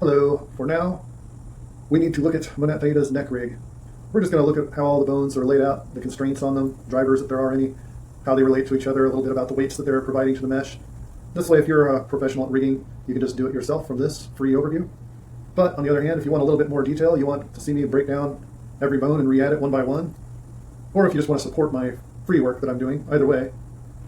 Hello. For now, we need to look at Monette Theta's neck rig. We're just going to look at how all the bones are laid out, the constraints on them, drivers if there are any, how they relate to each other, a little bit about the weights that they're providing to the mesh. This way, if you're a professional at rigging, you can just do it yourself from this free overview. But on the other hand, if you want a little bit more detail, you want to see me break down every bone and re-add it one by one, or if you just want to support my free work that I'm doing, either way,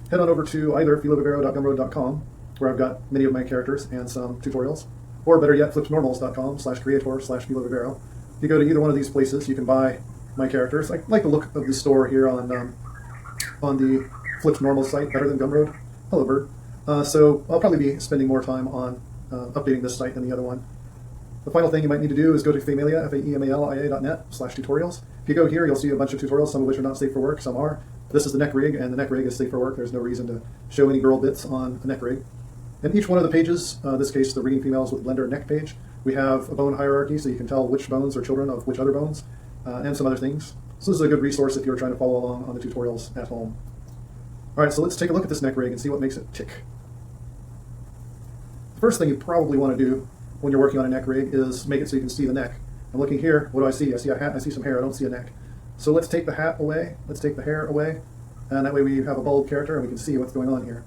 head on over to either filovivero.gumroad.com, where I've got many of my characters and some tutorials, or better yet, flipsnormals.com/creator/filovivero. If you go to either one of these places, you can buy my characters. I like the look of the store here on the Flips Normals site better than Gumroad. Hello, Bird. So I'll probably be spending more time on updating this site than the other one. The final thing you might need to do is go to Faemalia, faemalia.net/tutorials. If you go here, you'll see a bunch of tutorials, some of which are not safe for work, some are. This is the neck rig, and the neck rig is safe for work. There's no reason to show any girl bits on a neck rig. And each one of the pages, in this case the Rigging Females with Blender neck page, we have a bone hierarchy, so you can tell which bones are children of which other bones, and some other things. So this is a good resource if you're trying to follow along on the tutorials at home. All right, so let's take a look at this neck rig and see what makes it tick. The first thing you probably want to do when you're working on a neck rig is make it so you can see the neck. I'm looking here, what do I see? I see a hat, I see some hair, I don't see a neck. So let's take the hat away, let's take the hair away, and that way we have a bald character and we can see what's going on here.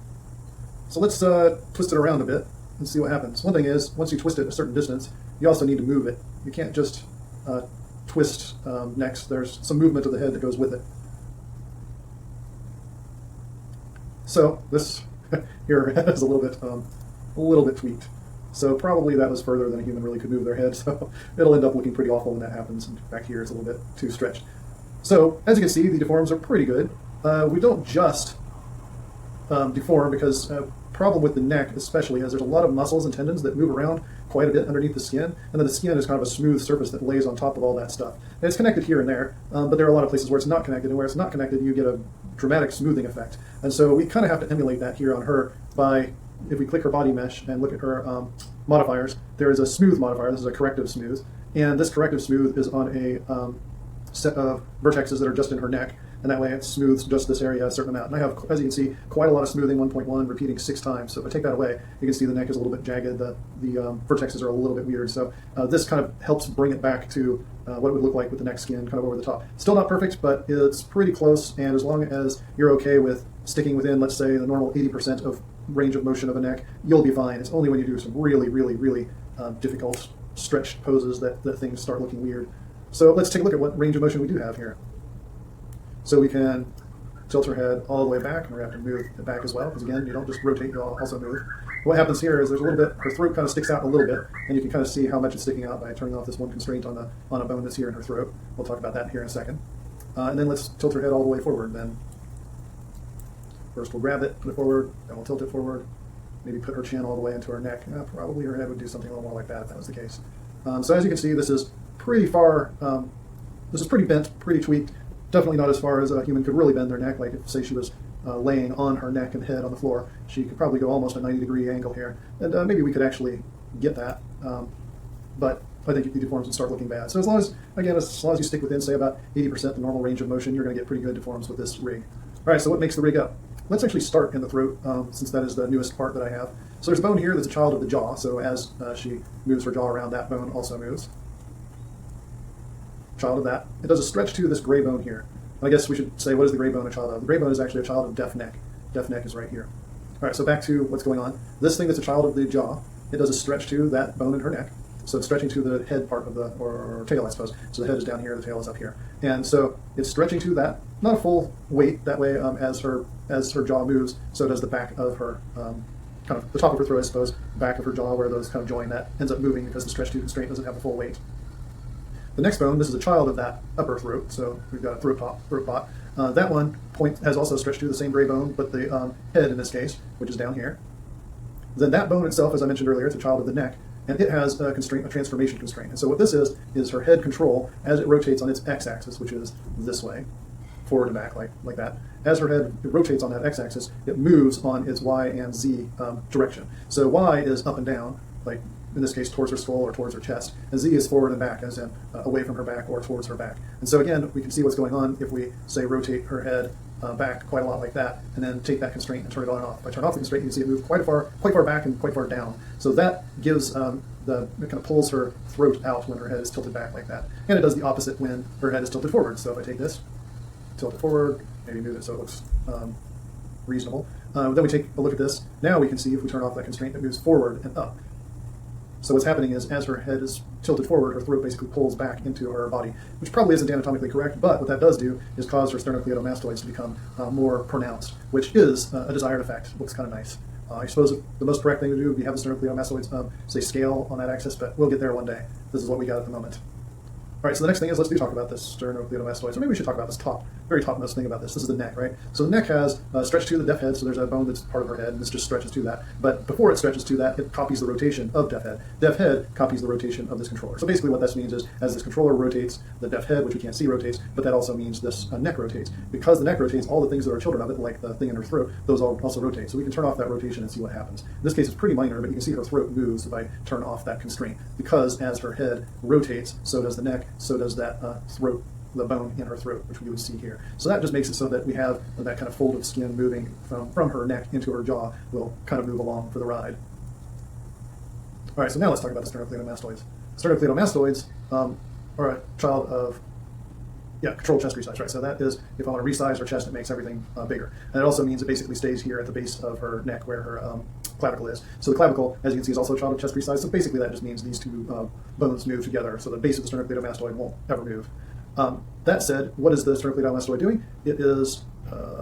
So let's twist it around a bit and see what happens. One thing is, once you twist it a certain distance, you also need to move it. You can't just twist necks. There's some movement of the head that goes with it. So this here is a little bit tweaked. So probably that was further than a human really could move their head. So it'll end up looking pretty awful when that happens. And back here it's a little bit too stretched. So as you can see, the deforms are pretty good. We don't just deform because problem with the neck especially is there's a lot of muscles and tendons that move around quite a bit underneath the skin, and then the skin is kind of a smooth surface that lays on top of all that stuff. And it's connected here and there, but there are a lot of places where it's not connected, and where it's not connected you get a dramatic smoothing effect. And so we kind of have to emulate that here on her by, if we click her body mesh and look at her modifiers, there is a smooth modifier. This is a corrective smooth, and this corrective smooth is on a set of vertexes that are just in her neck, and that way it smooths just this area a certain amount. And I have, as you can see, quite a lot of smoothing, 1.1, repeating 6 times. So if I take that away, you can see the neck is a little bit jagged, the vertexes are a little bit weird. So this kind of helps bring it back to what it would look like with the neck skin kind of over the top. Still not perfect, but it's pretty close, and as long as you're okay with sticking within, let's say, the normal 80% of range of motion of a neck, you'll be fine. It's only when you do some really, really, really difficult stretched poses that things start looking weird. So let's take a look at what range of motion we do have here. So we can tilt her head all the way back, and we have to move it back as well, because again, you don't just rotate, you also move. What happens here is there's a little bit, her throat kind of sticks out a little bit, and you can kind of see how much it's sticking out by turning off this one constraint on a bone that's here in her throat. We'll talk about that here in a second. And then let's tilt her head all the way forward then. First we'll grab it, put it forward, then we'll tilt it forward, maybe put her chin all the way into her neck. Probably her head would do something a little more like that if that was the case. So as you can see, this is pretty far, this is pretty bent, pretty tweaked. Definitely not as far as a human could really bend their neck. Like if, say, she was laying on her neck and head on the floor, she could probably go almost a 90-degree angle here. And maybe we could actually get that. But I think the deforms would start looking bad. So as long as you stick within, say, about 80% the normal range of motion, you're going to get pretty good deforms with this rig. All right, so what makes the rig up? Let's actually start in the throat, since that is the newest part that I have. So there's a bone here that's a child of the jaw. So as she moves her jaw around, that bone also moves. Child of that. It does a stretch to this gray bone here. And I guess we should say, what is the gray bone a child of? The gray bone is actually a child of deaf neck. Deaf neck is right here. All right, so back to what's going on. This thing that's a child of the jaw, it does a stretch to that bone in her neck. So it's stretching to the head part of the, or tail, I suppose. So the head is down here, the tail is up here. And so it's stretching to that, not a full weight, that way as her jaw moves, so does the back of her, kind of the top of her throat, I suppose, back of her jaw where those kind of join, that ends up moving because the stretch to constraint doesn't have the full weight. The next bone, this is a child of that upper throat, so we've got a throat pot. That one has also stretched to the same gray bone, but the head in this case, which is down here. Then that bone itself, as I mentioned earlier, it's a child of the neck, and it has a transformation constraint. And so what this is her head control as it rotates on its x-axis, which is this way, forward and back, like that. As her head rotates on that x-axis, it moves on its y and z direction. So y is up and down, like in this case towards her skull or towards her chest, and z is forward and back, as in away from her back or towards her back. And so again, we can see what's going on if we, say, rotate her head back quite a lot like that, and then take that constraint and turn it on and off. If I turn off the constraint, you can see it move quite far back and quite far down. So that gives it kind of pulls her throat out when her head is tilted back like that. And it does the opposite when her head is tilted forward. So if I take this, tilt it forward, maybe move it so it looks reasonable. Then we take a look at this. Now we can see if we turn off that constraint, it moves forward and up. So what's happening is, as her head is tilted forward, her throat basically pulls back into her body, which probably isn't anatomically correct, but what that does do is cause her sternocleidomastoids to become more pronounced, which is a desired effect. Looks kind of nice. I suppose the most correct thing to do would be have the sternocleidomastoids say scale on that axis, but we'll get there one day. This is what we got at the moment. All right, so the next thing is, let's talk about this sternocleidomastoids. Or maybe we should talk about this very topmost thing about this. This is the neck, right? So the neck has stretched to the deaf head, so there's a bone that's part of her head, and this just stretches to that. But before it stretches to that, it copies the rotation of deaf head. Deaf head copies the rotation of this controller. So basically what this means is, as this controller rotates, the deaf head, which we can't see, rotates, but that also means this neck rotates. Because the neck rotates, all the things that are children of it, like the thing in her throat, those all also rotate. So we can turn off that rotation and see what happens. In this case, it's pretty minor, but you can see her throat moves if I turn off that constraint. Because as her head rotates, so does the neck, so does that throat, the bone in her throat, which you would see here. So that just makes it so that we have that kind of fold of skin moving from her neck into her jaw will kind of move along for the ride. All right, so now let's talk about the sternocleidomastoids. Sternocleidomastoids are a child of controlled chest resize, right? So that is, if I want to resize her chest, it makes everything bigger. And it also means it basically stays here at the base of her neck where her clavicle is. So the clavicle, as you can see, is also a child of chest resize. So basically that just means these two bones move together. So the base of the sternocleidomastoid won't ever move. That said, what is the sternocleidomastoid doing? It is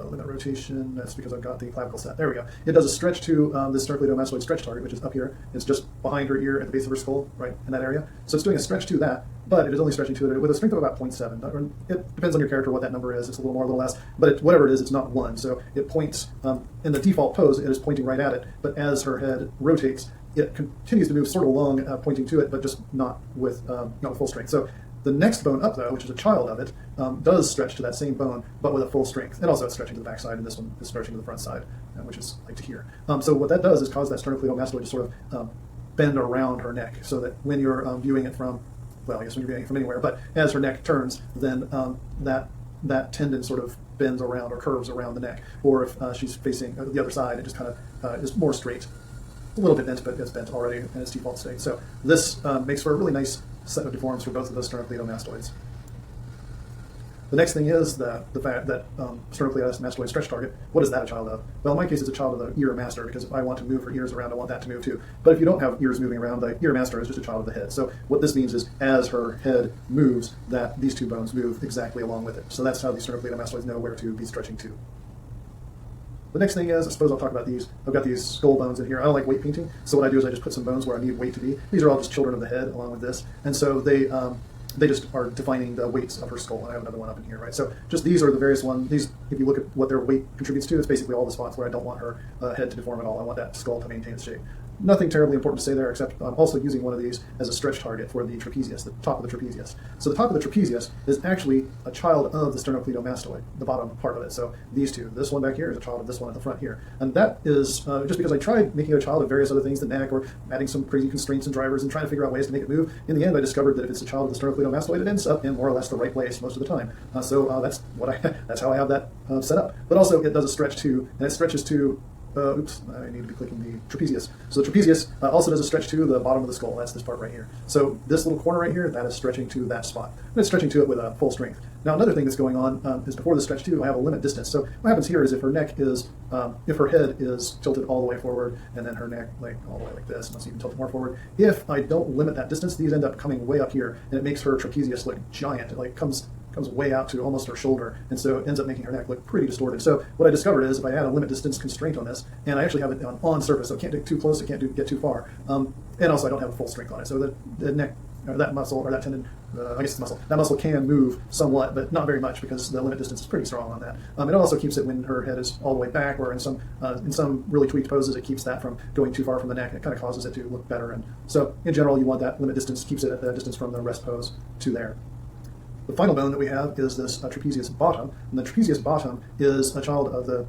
limit rotation. That's because I've got the clavicle set. There we go. It does a stretch to the sternocleidomastoid stretch target, which is up here. It's just behind her ear at the base of her skull, right in that area. So it's doing a stretch to that, but it is only stretching to it with a strength of about 0.7. It depends on your character what that number is. It's a little more, a little less, but whatever it is, it's not 1. So it points, in the default pose, it is pointing right at it, but as her head rotates, it continues to move sort of along, pointing to it, but just not with full strength. So the next bone up, though, which is a child of it, does stretch to that same bone, but with a full strength. And also it's stretching to the back side, and this one is stretching to the front side, which is like to here. So what that does is cause that sternocleidomastoid to sort of bend around her neck, so that when you're viewing it from, well, I guess when you're viewing it from anywhere, but as her neck turns, then that tendon sort of bends around or curves around the neck. Or if she's facing the other side, it just kind of is more straight. A little bit bent, but it's bent already in its default state. So this makes for a really nice set of deforms for both of those sternocleidomastoids. The next thing is the fact that sternocleidomastoid stretch target, what is that a child of? Well, in my case, it's a child of the ear master, because if I want to move her ears around, I want that to move too. But if you don't have ears moving around, the ear master is just a child of the head. So what this means is, as her head moves, that these two bones move exactly along with it. So that's how the sternocleidomastoids know where to be stretching to. The next thing is, I suppose I'll talk about these. I've got these skull bones in here. I don't like weight painting, so what I do is I just put some bones where I need weight to be. These are all just children of the head along with this. And so they just are defining the weights of her skull. And I have another one up in here, right? So just these are the various ones. These, if you look at what their weight contributes to, it's basically all the spots where I don't want her head to deform at all. I want that skull to maintain its shape. Nothing terribly important to say there, except I'm also using one of these as a stretch target for the trapezius, the top of the trapezius. So the top of the trapezius is actually a child of the sternocleidomastoid, the bottom part of it. So these two, this one back here is a child of this one at the front here. And that is just because I tried making it a child of various other things, the neck, or adding some crazy constraints and drivers and trying to figure out ways to make it move. In the end, I discovered that if it's a child of the sternocleidomastoid, it ends up in more or less the right place most of the time. So that's how I have that set up. But also it does a stretch to, and it stretches to oops, I need to be clicking the trapezius. So the trapezius also does a stretch to the bottom of the skull. That's this part right here. So this little corner right here, that is stretching to that spot. And it's stretching to it with a full strength. Now another thing that's going on is before the stretch too, I have a limit distance. So what happens here is if her neck is, if her head is tilted all the way forward, and then her neck like all the way like this, unless you can tilt it more forward, if I don't limit that distance, these end up coming way up here, and it makes her trapezius look giant. It like comes way out to almost her shoulder, and so it ends up making her neck look pretty distorted. So what I discovered is if I add a limit distance constraint on this, and I actually have it on surface, so it can't get too close, it can't get too far, and also I don't have a full strength on it, so the neck, or that muscle, or that tendon, I guess it's muscle, that muscle can move somewhat, but not very much because the limit distance is pretty strong on that. It also keeps it when her head is all the way back, or in some really tweaked poses, it keeps that from going too far from the neck. It kind of causes it to look better, and so in general, you want that limit distance, keeps it at the distance from the rest pose to there. The final bone that we have is this trapezius bottom, and the trapezius bottom is a child of the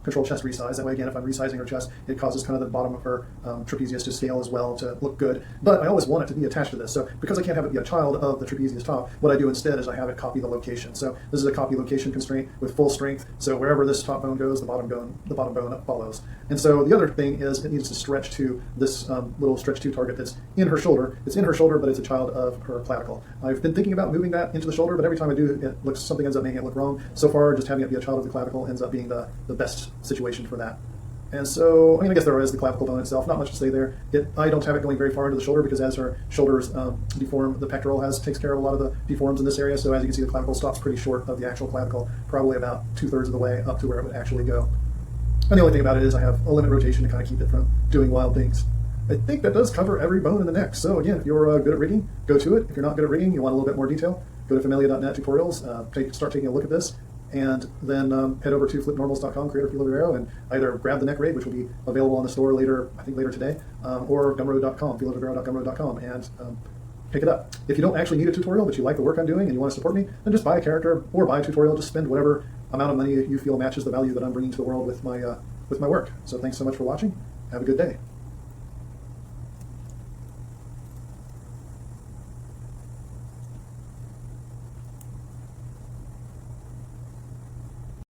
control chest resize. That way, again, if I'm resizing her chest, it causes kind of the bottom of her trapezius to scale as well to look good. But I always want it to be attached to this, so because I can't have it be a child of the trapezius top, what I do instead is I have it copy the location. So this is a copy location constraint with full strength, so wherever this top bone goes, the bottom bone follows. And so the other thing is it needs to stretch to this little stretch to target that's in her shoulder. It's in her shoulder, but it's a child of her clavicle. I've been thinking about moving that into the shoulder, but every time I do, something ends up making it look wrong. So far, just having it be a child of the clavicle ends up being the best situation for that. And so, I mean, I guess there is the clavicle bone itself. Not much to say there. I don't have it going very far into the shoulder because as her shoulders deform, the pectoral takes care of a lot of the deforms in this area. So as you can see, the clavicle stops pretty short of the actual clavicle, probably about 2/3 of the way up to where it would actually go. And the only thing about it is I have a limit rotation to kind of keep it from doing wild things. I think that does cover every bone in the neck. So again, if you're good at rigging, go to it. If you're not good at rigging, you want a little bit more detail, go to familia.net tutorials, start taking a look at this, and then head over to flipnormals.com, creator Filo Rivero, and either grab the neck rig, which will be available on the store later, I think later today, or gumroad.com, filorivero.gumroad.com, and pick it up. If you don't actually need a tutorial, but you like the work I'm doing and you want to support me, then just buy a character or buy a tutorial. Just spend whatever amount of money you feel matches the value that I'm bringing to the world with my work. So thanks so much for watching. Have a good day.